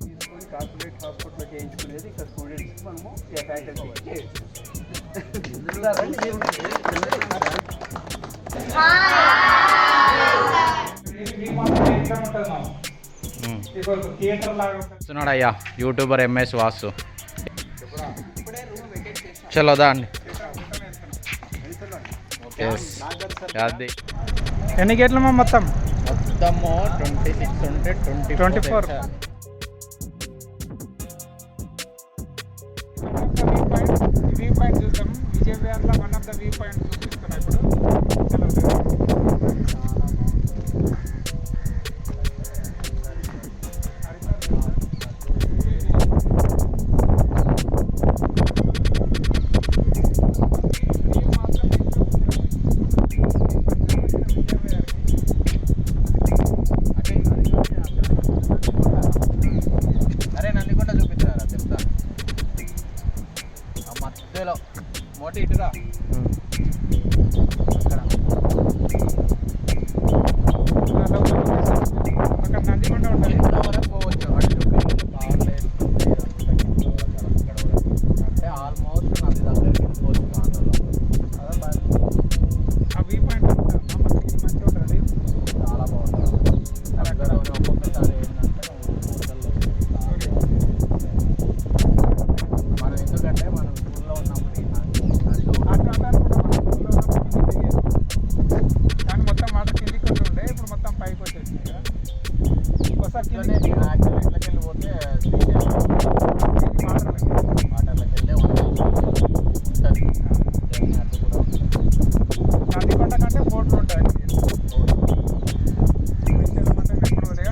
తీసుకొని కార్పొరేట్ హాస్పిటల్లో చేయించుకునేది ఇక్కడ స్టూడెంట్స్కి మనము ఫ్యాకల్టీ చూస్తున్నాడయ్యా యూట్యూబర్ ఎంఎస్ వాసు. చలోదా అండి. ఎన్ని గేట్లమ్మా మొత్తము 26 ఉంటే 24. వ్యూ పాయింట్ చూద్దాం. విజయవాడలో one of the view point చూపిస్తున్నా ఇప్పుడు. అరే నందికొండ చూపించారా చెప్తా. మధ్యలో మోటి ఇటురా అక్కడ నందికొండ ఉంటుంది. వరకు పోవచ్చు. అంటే ఆల్మోస్ట్ నది దగ్గరికి పోవచ్చు. ఆ వ్యూ పాయింట్ మంచిగా ఉంటుంది. చాలా బాగుంటుంది. అక్కడ ఒక్కొక్కసారి ఏంటంటే మనం ఎందుకంటే మనం స్కూల్లో ఉన్నప్పుడు కానీ మొత్తం మాట కిందికి ఉంటుండే, ఇప్పుడు మొత్తం పైకి వచ్చేసింది కదా. ఒకసారి యాక్చువల్లీ ఇళ్ళకి వెళ్ళిపోతే వాటర్లోకి వెళ్ళే ఉంటుంది. నందికొండ కంటే బోట్లు ఉంటాయి.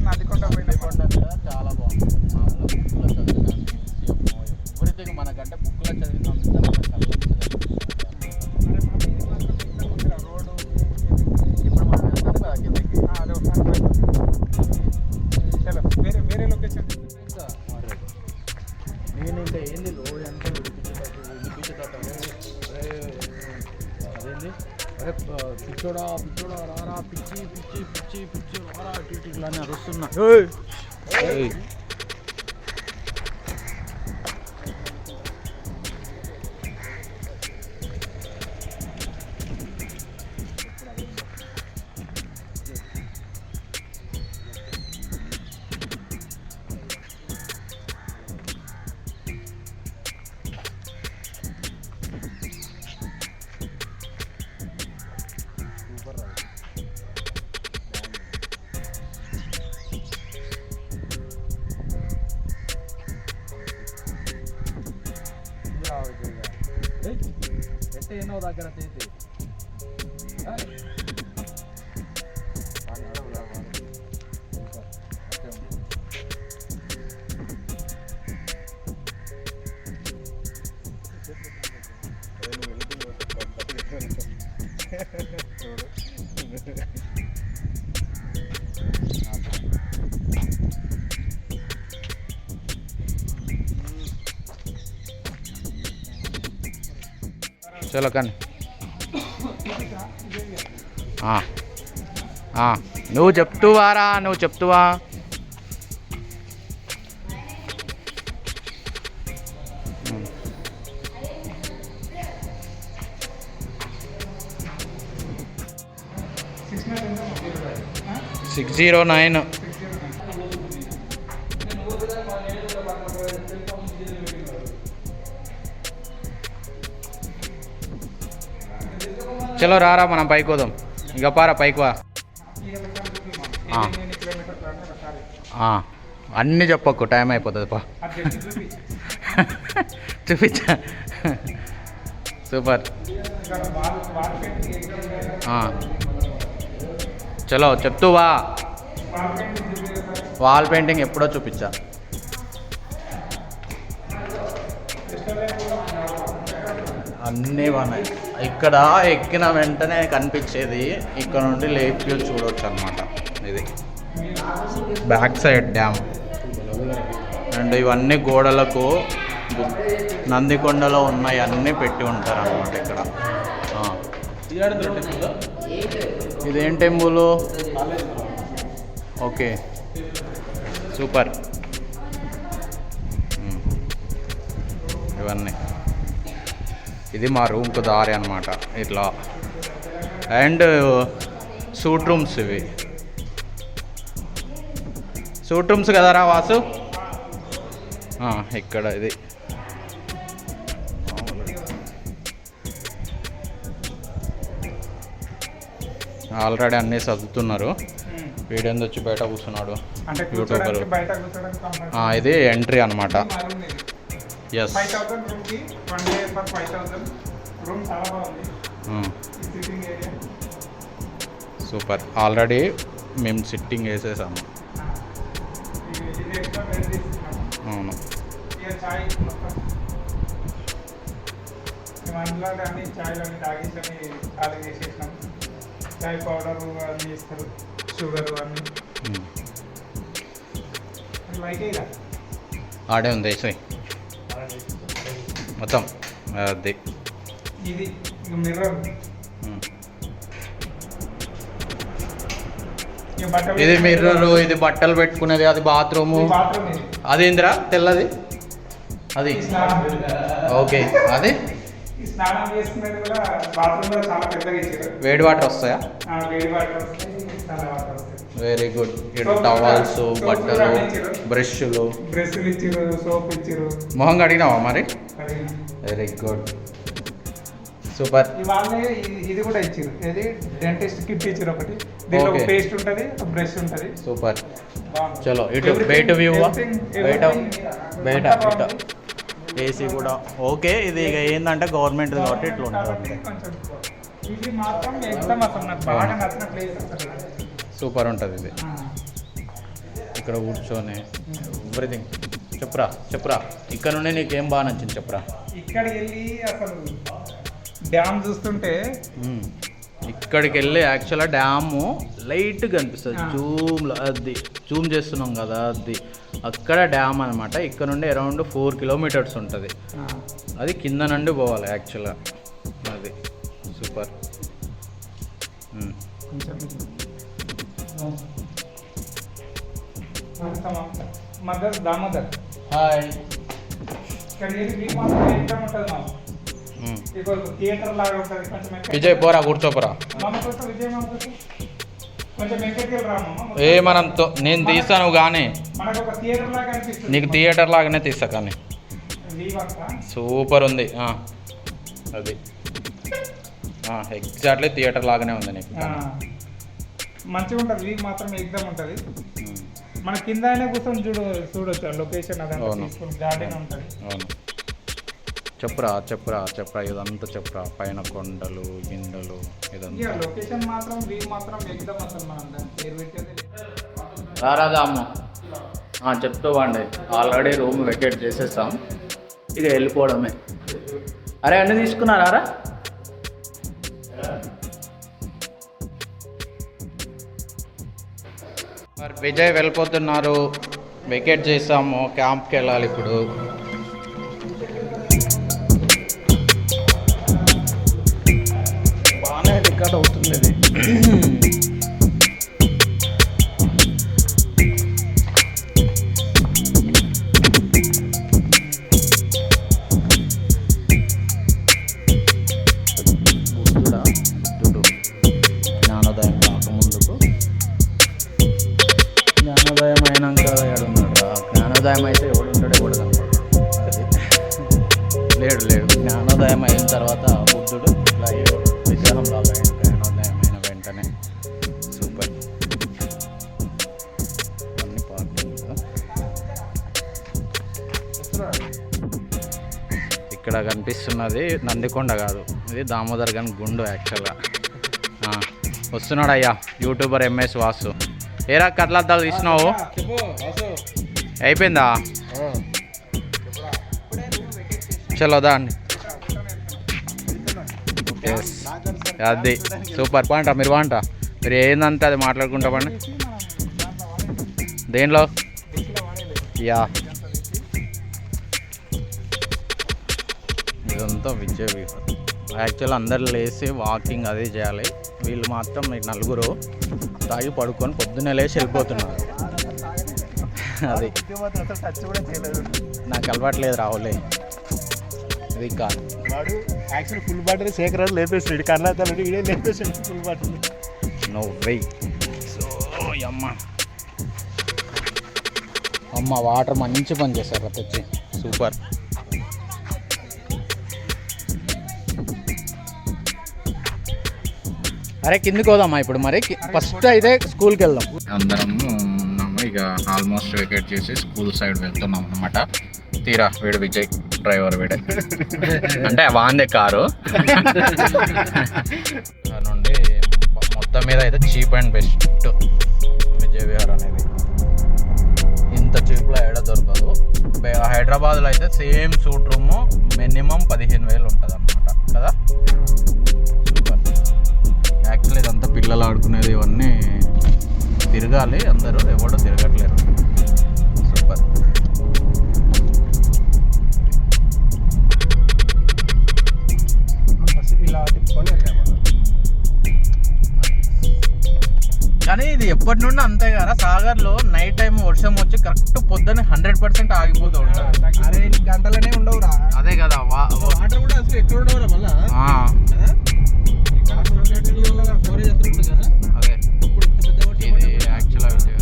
నందికొండ నందికొండ మీద చాలా బాగుంది. బుక్లో చదివిన ఎవ్రీథింగ్ మనకంటే బుక్లో చదివినంత మన కళ్ళకి రోడ్డు ఇప్పుడు మనం వెళ్తాం కదా కిందకి. అదే ఒకసారి చలో వేరే లొకేషన్. నేను ఇంకా ఏంది రోడ్ అంటే వినిపించేటట్టు అదేంది అరే పిచ్చోడా రారా పిచ్చి రారా ఇట్లా అని అరుస్తున్నా. ఎట్టే ఎన్నో దగ్గర చేతి చలో కానీ నువ్వు చెప్తువారా నువ్వు చెప్తువా. $609. చలో రారా మనం పైకి పోదాం. ఇక పారా పైకి వా. అన్నీ చెప్పకు టైం అయిపోతుంది పా. చూపించా సూపర్. చలో చెప్తువా. వాల్ పెయింటింగ్ ఎప్పుడో చూపించా. అన్నీ బాగున్నాయి. ఇక్కడ ఎక్కిన వెంటనే కనిపించేది ఇక్కడ నుండి లేక్ వ్యూ చూడవచ్చు అనమాట. ఇది బ్యాక్ సైడ్ డ్యామ్. అండ్ ఇవన్నీ గోడలకు నందికొండలో ఉన్నాయి అన్నీ పెట్టి ఉంటారు అన్నమాట ఇక్కడ. ఇదేం టెంపుల్? Okay super. ఇవన్నీ. ఇది మా రూమ్కు దారి అనమాట ఇట్లా. అండ్ సూట్ రూమ్స్ ఇవి. సూట్ రూమ్స్ కదరా వాసు? ఇక్కడ ఇది ఆల్రెడీ అన్నీ చదువుతున్నారు. వీడేంది వచ్చి బయట కూర్చున్నాడు యూట్యూబర్. ఇది ఎంట్రీ అనమాట. Yes, super. ఆల్రెడీ మేము సిట్టింగ్ వేసేసాము. అవును, అన్ని చాయ్లు అన్ని తాగేసి ఖాళీ చేసేసినాం. చాయ్ పౌడర్ అన్నీ ఇస్తారు, షుగర్ అన్నీ. ఆడే ఉంది వేసాయి మొత్తం. అది ఇది మిర్రర్. ఇది మిర్రర్, ఇది బట్టలు పెట్టుకునేది, అది బాత్రూము. అదేందిరా తెల్లది? అది ఓకే. అది స్నానం చేసుకునేది కూడా బాత్రూమ్ కూడా చాలా పెద్దగా ఇచ్చారు. వేడి వాటర్ వస్తాయా? వేడి వాటర్ వస్తాయి, చాలా వాటర్ వస్తాయి. Very good. టవల్స్, బట్టలు, బ్రష్లు ఇచ్చారు, సోప్ ఇచ్చారు. మొహం కడిగినావా మరి? Very good, super. ఇవాళ ఇది కూడా ఇచ్చారు. ఇది డెంటిస్ట్ కిట్ ఇచ్చారు ఒకటి. దీంట్లో ఒక పేస్ట్ ఉంటుంది, ఒక బ్రష్ ఉంటుంది. సూపర్. చలో ఇటు బయట వ్యూ. బయట ఏసీ కూడా ఓకే. ఇది ఇక ఏంటంటే గవర్నమెంట్ కాబట్టి ఇట్లా ఉంటుంది. ఇది మాత్రం ఎక్దమ్ అసలు నాకు బాగా నచ్చిన ప్లేస్ అసలు. సూపర్ ఉంటుంది ఇది. ఇక్కడ కూర్చొని ఎవ్రీథింగ్. చెప్పురా ఇక్కడ నుండి నీకేం బాగా నచ్చింది చెప్పురా. ఇక్కడికి వెళ్ళి అసలు డ్యామ్ చూస్తుంటే, ఇక్కడికి వెళ్ళి యాక్చువల్గా డ్యాము లైట్గా కనిపిస్తుంది జూమ్లో. అది జూమ్ చేస్తున్నాం కదా, అది అక్కడ డ్యామ్ అనమాట. ఇక్కడ నుండి అరౌండ్ 4 కిలోమీటర్స్ ఉంటుంది. అది కింద నుండి పోవాలి యాక్చువల్గా. అది సూపర్. మదర్ దామోదర్. హాయ్. ఇక్కడ ఉంటుంది మాకు. థియేటర్ లాగా ఉంటుంది. కొంచెం విజయ్ పోరా, కూర్చోపోరా. విజయ్ కొంచెం వెంకటకి రామా. మనంతో నేను తీస్తాను కానీ మనకు ఒక థియేటర్ లాగా అనిపిస్తుంది. నీకు థియేటర్ లాగానే తీస్తా కానీ. సూపర్ ఉంది. అది ఎగ్జాక్ట్లీ థియేటర్ లాగానే ఉంది నీకు. మంచిగా ఉంటుంది. వీక్ మాత్రం ఎగ్జామ్ ఉంటుంది. మన కింద అయినా కూర్చొని చూడొచ్చు లొకేషన్. అదంతా గార్డెన్ ఉంటుంది. అవును. చెప్పురా ఇదంతా చెప్పురా. పైన కొండలు, గిండలు, ఇదంతా లొకేషన్ మాత్రం వీక్ మాత్రం ఎగ్జామ్ అసలు. మనం పేరు పెట్టేది రారాదా అమ్మ. చెప్తూ వాడి ఆల్రెడీ రూమ్ వెకేట్ చేసేస్తాం, ఇక వెళ్ళిపోవడమే. అరే అన్నీ తీసుకున్నారా? మరి విజయ్ వెళ్ళిపోతున్నారు. వెకేట్ చేసాము, క్యాంప్కి వెళ్ళాలి ఇప్పుడు. బాగానే రికార్డ్ అవుతుంది ఇది. జ్ఞానోదయం కాకముందుకు, జ్ఞానోదయం అయినాక ఎవడున్నాడు? జ్ఞానోదయం అయితే ఎవడుంటాడు? ఎవడు కనపడు. లేడు. జ్ఞానోదయం అయిన తర్వాత బుద్ధుడు విగ్రహంలో జ్ఞానోదయం అయిన వెంటనే. సూపర్. అన్ని పార్కింగ్. ఇక్కడ కనిపిస్తున్నది నందికొండ కాదు, ఇది దామోదర్ గన్ గుండు యాక్చువల్గా. వస్తున్నాడు అయ్యా యూట్యూబర్ ఎంఎస్ వాసు. ఏరా కట్లద్దాలు తీసినావు? అయిపోయిందా? చలో దా అండి. ఎస్, అది సూపర్. మీరు మీరు ఏందంటే అది మాట్లాడుకుంటామండి. దేనిలో? యా, ఇదంతా విజయ్. యాక్చువల్ అందరు లేచి వాకింగ్ అది చేయాలి. వీళ్ళు మాత్రం నలుగురు తాగి పడుకొని పొద్దున్నే లేచి వెళ్ళిపోతున్నారు. అది నాకు అలవాట్లేదు రావులే. Heavy car. వాడు యాక్చువల్ ఫుల్ బాటిల్ శేఖర్ లేపేసాడు, కర్ణాటక ఇడే లేపేసాడు full bottle. No way. So అమ్మ వాటర్ మంచి పని చేశారు తెచ్చి, సూపర్. అరే కిందికి పోదామా ఇప్పుడు? మరి ఫస్ట్ అయితే స్కూల్కి వెళ్దాం. అందరం ఉన్నాము ఇక, ఆల్మోస్ట్ వెకేట్ చేసి స్కూల్ సైడ్ వెళ్తున్నాం అనమాట. తీరా వీడు విజయ్ డ్రైవర్, వీడే అంటే వాందే కారు నుండి మొత్తం మీద అయితే cheap and best Vijay Vihar అనేది. ఇంత చీప్లో ఎడ దొరకదు. హైదరాబాద్లో అయితే సేమ్ సూట్ రూమ్ మినిమం 15,000 ఉంటుంది అనమాట కదా. సూపర్. యాక్చువల్లీ ఇదంతా పిల్లలు ఆడుకునేది, ఇవన్నీ తిరగాలి, అందరూ ఎవడో తిరగట్లేరు. సూపర్. కానీ ఇది ఎప్పటి నుండి అంతే కదా, సాగర్లో నైట్ టైం వర్షం వచ్చి కరెక్ట్ పొద్దున్న 100% ఆగిపోతూ ఉంటుంది. అరే గంటలనే ఉండవురా. అదే కదా, వాటర్ కూడా అసలు ఎక్కడ ఉండవురా మళ్ళా. అదే ఇది యాక్చువల్గా విజయ్.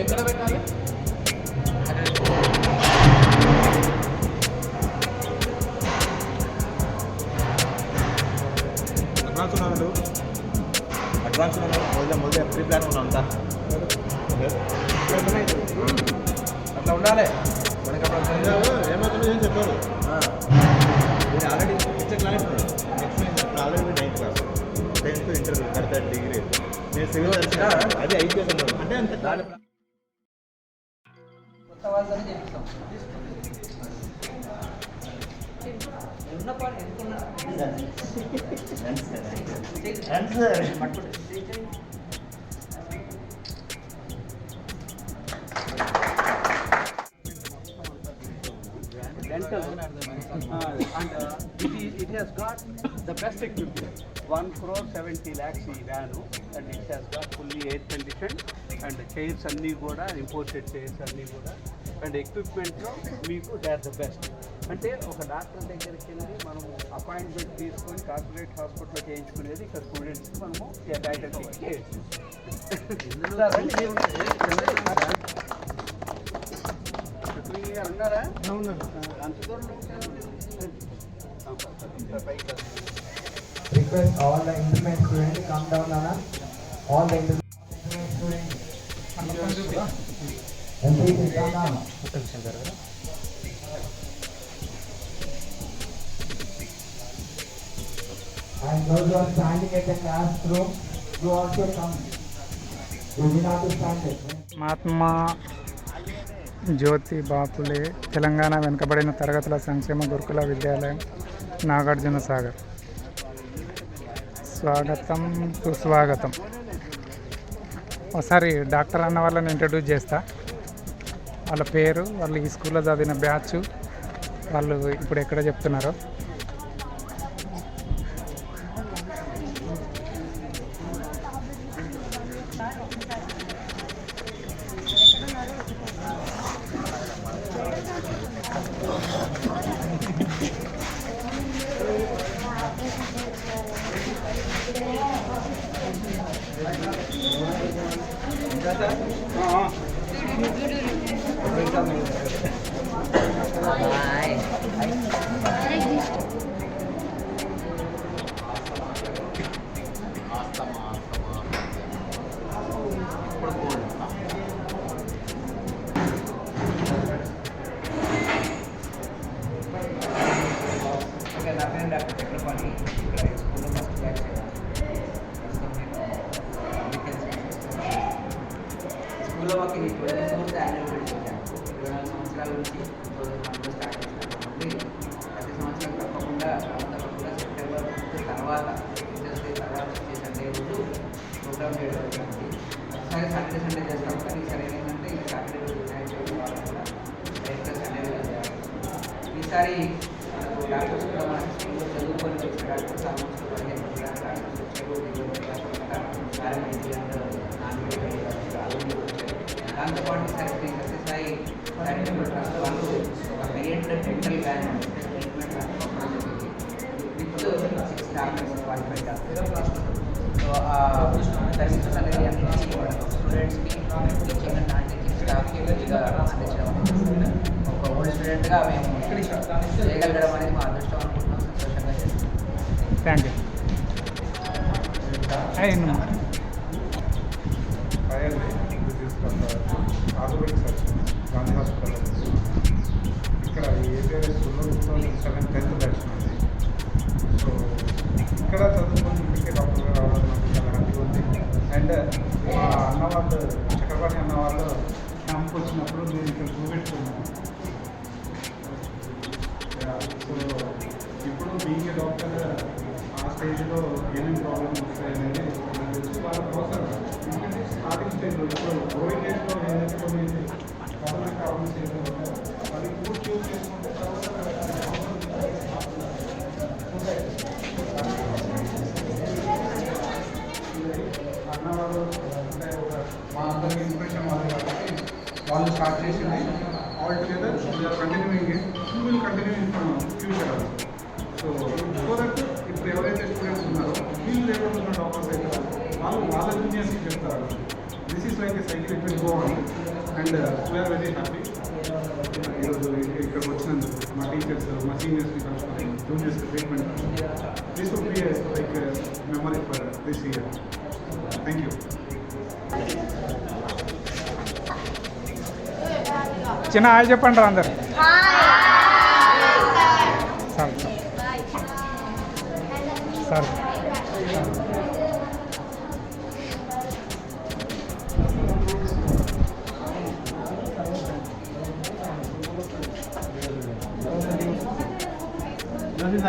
ఎక్కడ పెట్టాలి? అడ్వాన్స్ మొదలే ప్రీ ప్లాన్ ఉన్నా అంతా అట్లా ఉండాలి. మనకి ఏమవుతుందో ఏం చెప్పారు. నేను already class next already 9th class 10th interview 3rd degree. నేను సివిల్ సర్వీస్ అది అయిపోతున్నాను అంటే అంత కొత్త వాళ్ళని చేస్తాం. Dental and it has got the best equipment. 1,70,00,000 ఈ van, and it has got fully air conditioned and chairs అన్నీ కూడా imported chairs అన్నీ కూడా, అండ్ ఎక్విప్మెంట్లో మీకు దే ఆర్ ద బెస్ట్. అంటే ఒక డాక్టర్ దగ్గరికి వెళ్ళి మనము అపాయింట్మెంట్ తీసుకొని కార్పొరేట్ హాస్పిటల్లో చేయించుకునేది ఇక్కడ స్టూడెంట్స్కి మనము డైరెక్ట్ చేయొచ్చు. ఉన్నారా? అంత దూరం request all the intermediate students to come down, Nana. All the intermediate students. MPC come down. And those who are standing at the classroom, you also come. You will not to stand it. Mahatma జ్యోతి బాపులే తెలంగాణ వెనుకబడిన తరగతుల సంక్షేమ గురుకుల విద్యాలయం, నాగార్జున సాగర్. స్వాగతం సుస్వాగతం. ఒకసారి doctor అన్న వాళ్ళని ఇంట్రడ్యూస్ చేస్తా. వాళ్ళ పేరు, వాళ్ళు ఈ స్కూల్లో చదివిన బ్యాచ్, వాళ్ళు ఇప్పుడు ఎక్కడ చెప్తున్నారో. ప్రోగ్రామ్ చేయడం జరిగింది. ఒకసారి సండే చేస్తాం, కానీ ఈసారి ఏంటంటే ఈ సాటర్డే రోజు డైరెక్ట్గా సండే రోజు చేయాలి. ఈసారి మనకు డాక్టర్స్ కూడా మనకి స్కూల్లో చదువుకొని వచ్చిన డాక్టర్స్ ఆల్మోస్ట్ 15 మంది డాక్టర్స్ వచ్చారు. దాంతోపాటు ఈసారి శ్రీ సత్యసాయి చారిటబుల్ ట్రస్ట్ వాళ్ళు ఒక హైఎండ్ డెంటల్ వ్యాన్ ట్రీట్మెంట్ పంపడం జరిగింది. With 6 doctors, qualified doctors. So ఆ సర్వీసెస్ అనేది అన్ని స్టూడెంట్స్కి టీచింగ్ అండ్ నాన్ టీచింగ్ స్టాఫ్కి ఫ్రీగా అందించడం. ఒక ఓల్డ్ స్టూడెంట్గా మేము చేయగలగడం అనేది మా అదృష్టం అనుకుంటున్నాం. సంతోషంగా చేస్తున్నాం. Thank you. Orthopaedic surgeon Gandhi hospital. ఇక్కడ ఏపీఆర్ఎస్ స్కూల్లో 2007 10th బ్యాచ్ ఉంది. సో ఇక్కడ చదువుకొని ఇంటికి డాక్టర్గా రావడం నాకు చాలా హ్యాపీగా ఉంది. అండ్ మా అన్నవాళ్ళు చక్రపాణి అన్నవాళ్ళు క్యాంప్కి వచ్చినప్పుడు నేను ఇక్కడ చూపెట్టుకున్నాను. సో ఇప్పుడు బీయింగ్ డాక్టర్ ఆ స్టేజ్లో ఏమేమి ప్రాబ్లమ్స్ వస్తాయనేది నాకు తెలిసి వాళ్ళ ప్రోసెస్. ఎందుకంటే స్టార్టింగ్ స్టేజ్లో ఇప్పుడు గ్రోయింగ్ ఏజ్లో ఏదైతే కొన్ని కామన్ ప్రాబ్లమ్స్ ఏదైతే వాళ్ళు ఇప్పుడు చూస్ చేసుకుంటే తర్వాత అన్నవాళ్ళు అంటే ఒక మా అందరికి ఇన్స్పిరేషన్ వాళ్ళు కాబట్టి వాళ్ళు స్టార్ట్ చేసింది. All together we are continuing it, will continue in future also. So so that ఇప్పుడు ఎవరైతే స్టూడెంట్స్ ఉన్నారో వీళ్ళు లేకుండా డాక్టర్స్ అయితే వాళ్ళు వాళ్ళ జూనియర్స్కి చెప్తారు. This is like a cycle, it will go on. And we are very happy ఈరోజు ఇక్కడికి వచ్చినందుకు. మా టీచర్స్, మా సీనియర్స్ని కలుసుకొని జూనియర్స్కి treatment. This would be like memory for this year. Thank you. చిన్న హాయ్ చెప్పండి రా అందరు. సార్ సార్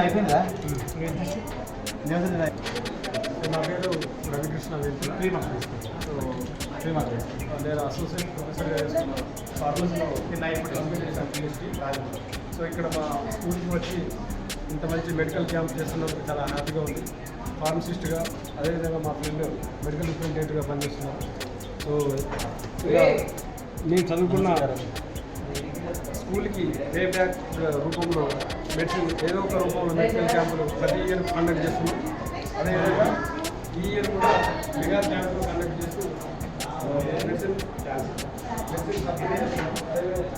అయిపోయిందా? నా పేరు రవికృష్ణ వేల్పుల. సో నేను అసోసియేట్ ప్రొఫెసర్గా చేస్తున్నాను ఫార్మసీలో PhD. సో ఇక్కడ మా స్కూల్కి వచ్చి ఇంత మంచి మెడికల్ క్యాంప్ చేస్తున్నందుకు చాలా హ్యాపీగా ఉంది. ఫార్మసిస్ట్గా, అదేవిధంగా మా ఫ్రెండ్ మెడికల్ రిప్రజెంటేటివ్గా పనిచేస్తున్నాను. సో ఇలా నేను చదువుకున్న స్కూల్కి పే బ్యాక్ రూపంలో మెడిసిన్ ఏదో ఒక రూపంలో మెడికల్ క్యాంపులు ప్రతి ఇయర్ కండక్ట్ చేస్తున్నాం. అదేవిధంగా ఈ ఇయర్ కూడా మెగా క్యాంపులు కండక్ట్ చేస్తూ మెడిసిన్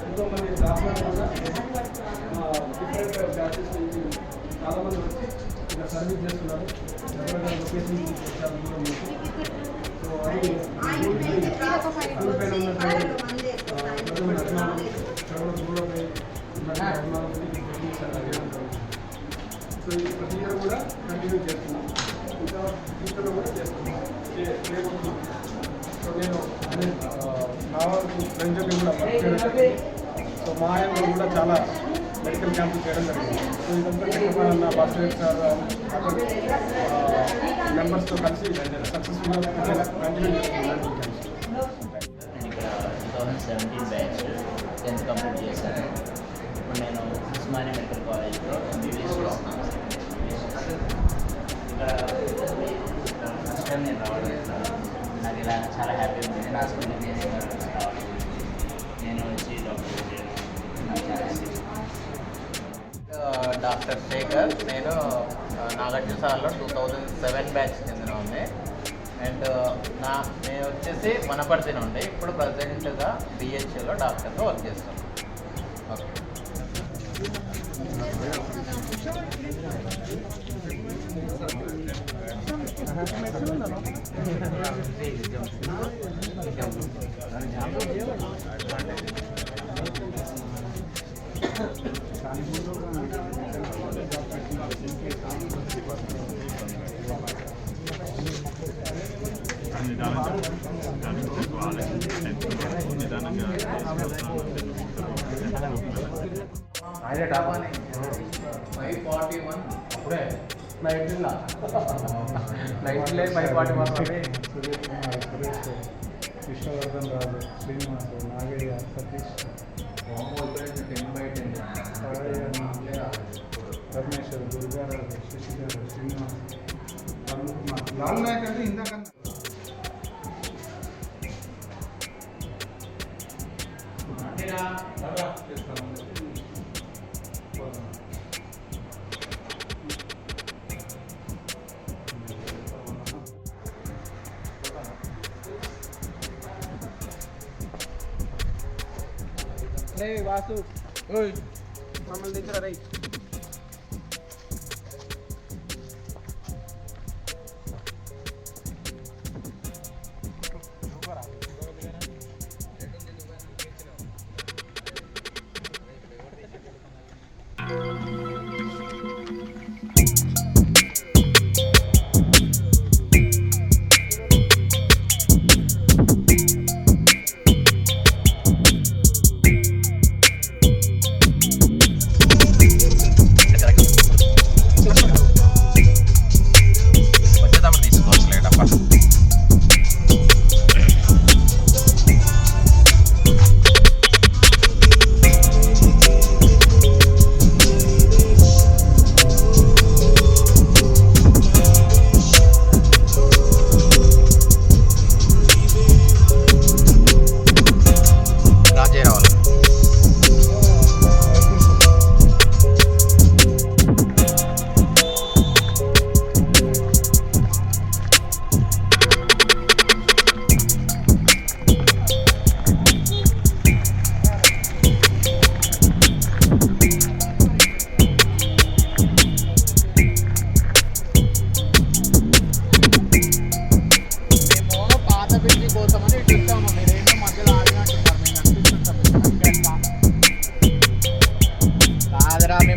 ఎంతోమంది డాక్టర్లు కూడా డిఫరెంట్ బ్యాచెస్ నుంచి చాలామంది వచ్చి ఇక్కడ సర్వీస్ చేస్తున్నారు. రకరకాల లొకేషన్ సో అది స్కూల్ పైన ఉన్నటువంటి సో ఇది ప్రతి ఇయర్ కూడా కంటిన్యూ చేస్తున్నాం. ఇంకా ఫ్యూచర్లో కూడా చేస్తున్నాం. సో నేను నా వరకు ఫ్రెండ్స్కి కూడా పరిచయం. సో మా ఆయనలో కూడా చాలా మెడికల్ క్యాంపులు చేయడం జరిగింది. సో ఇదంతా చెప్పాలన్న భాస్కర్ సార్ మెంబర్స్తో కలిసి సక్సెస్ఫుల్గా కంటిన్యూ చేస్తున్నాను. నేను ఇక్కడ 2017 బ్యాచ్ 10th కంప్లీట్ చేశాను. ఇప్పుడు నేను ఉస్మానియా మెడికల్ కాలేజ్లో MBBS చేస్తున్నాను. ఇక్కడ ఫస్ట్ టైం నేను రావడం నాకు ఇలా చాలా హ్యాపీగా ఉంది. నా స్కూల్ నేను రావడం, నేను వచ్చి డాక్టర్ చేయడం నాకు చాలా హ్యాపీ. డాక్టర్ శేఖర్, నేను నాగార్జున సార్లో 2007 బ్యాచ్ చెందిన ఉంది. అండ్ నేను వచ్చేసి వనపర్తి నుండి ఇప్పుడు ప్రజెంట్గా BHAలో డాక్టర్గా వర్క్ చేస్తాను. ఓకే. ఆయన డాబానే 541 అప్పుడే సురేష్ కుమార్, సురేష్, విష్ణువర్ధన్ రాజు, శ్రీనివాస్, నాగయ్య, సతీష్, సాయి అన్న, రమేష్, దుర్గారాజు, శశి గారు, శ్రీనివాస్, అరుణ్ కుమార్. లాల్ నాయక్ అంటే ఇందాకన్నా వాసు మమ్మల్ని దగ్గర రై.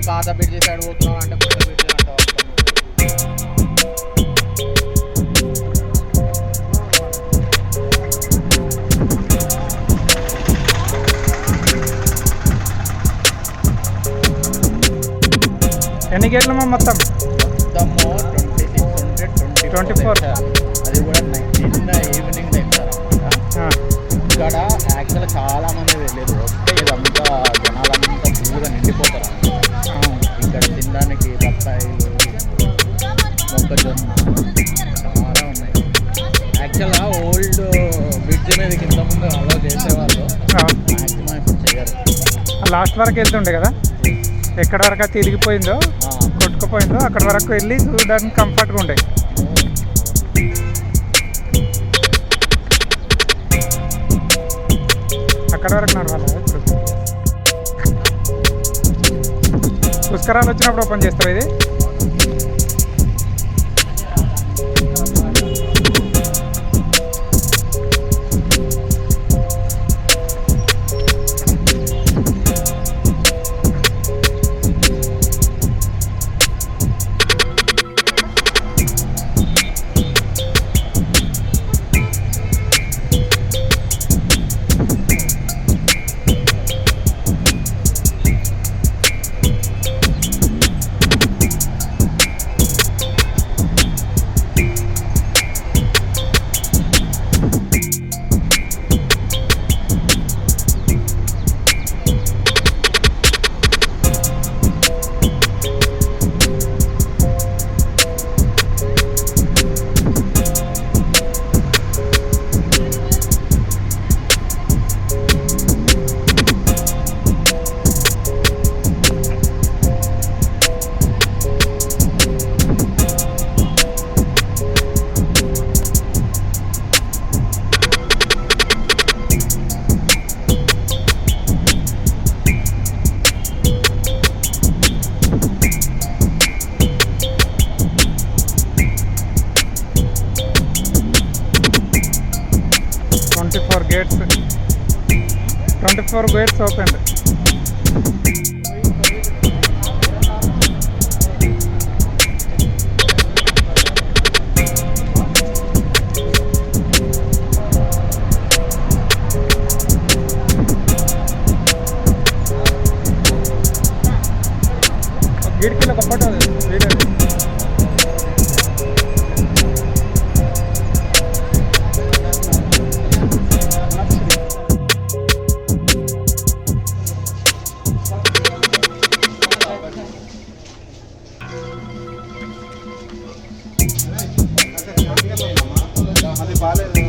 పాత బ్రిడ్జి సైడ్ పోతున్నాం అంటే కొత్త బ్రిడ్జి ఎన్ని గేట్లమ్మా మొత్తం? మొత్తము 24. అది కూడా నిన్న ఈవినింగ్ టైం సార్. ఇక్కడ యాక్చువల్గా చాలా మంది వెళ్ళేది వస్తే ఇదంతా జనాలంతా ఫుల్గా నిండిపోతారు. ఇక్కడ తినడానికి బత్తాయిలు, మొక్కజొన్న చాలా ఉన్నాయి. యాక్చువల్గా ఓల్డ్ బ్రిడ్జ్ మీద కింద ముందు అలా చేసేవాళ్ళు, మ్యాక్సిమం ఇప్పుడు చేయరు. లాస్ట్ వరకు వెళ్తుండే కదా, ఎక్కడి వరకు అయితే తిరిగిపోయిందో కొట్టుకుపోయిందో అక్కడ వరకు వెళ్ళి చూడడానికి కంఫర్ట్గా ఉండే. అక్కడ వరకు నడవాలి. ఇప్పుడు పుష్కరాలు వచ్చినప్పుడు ఓపెన్ చేస్తారు ఇది. Gates, 24 gates opened. गिड़की कपट బాగాలేదు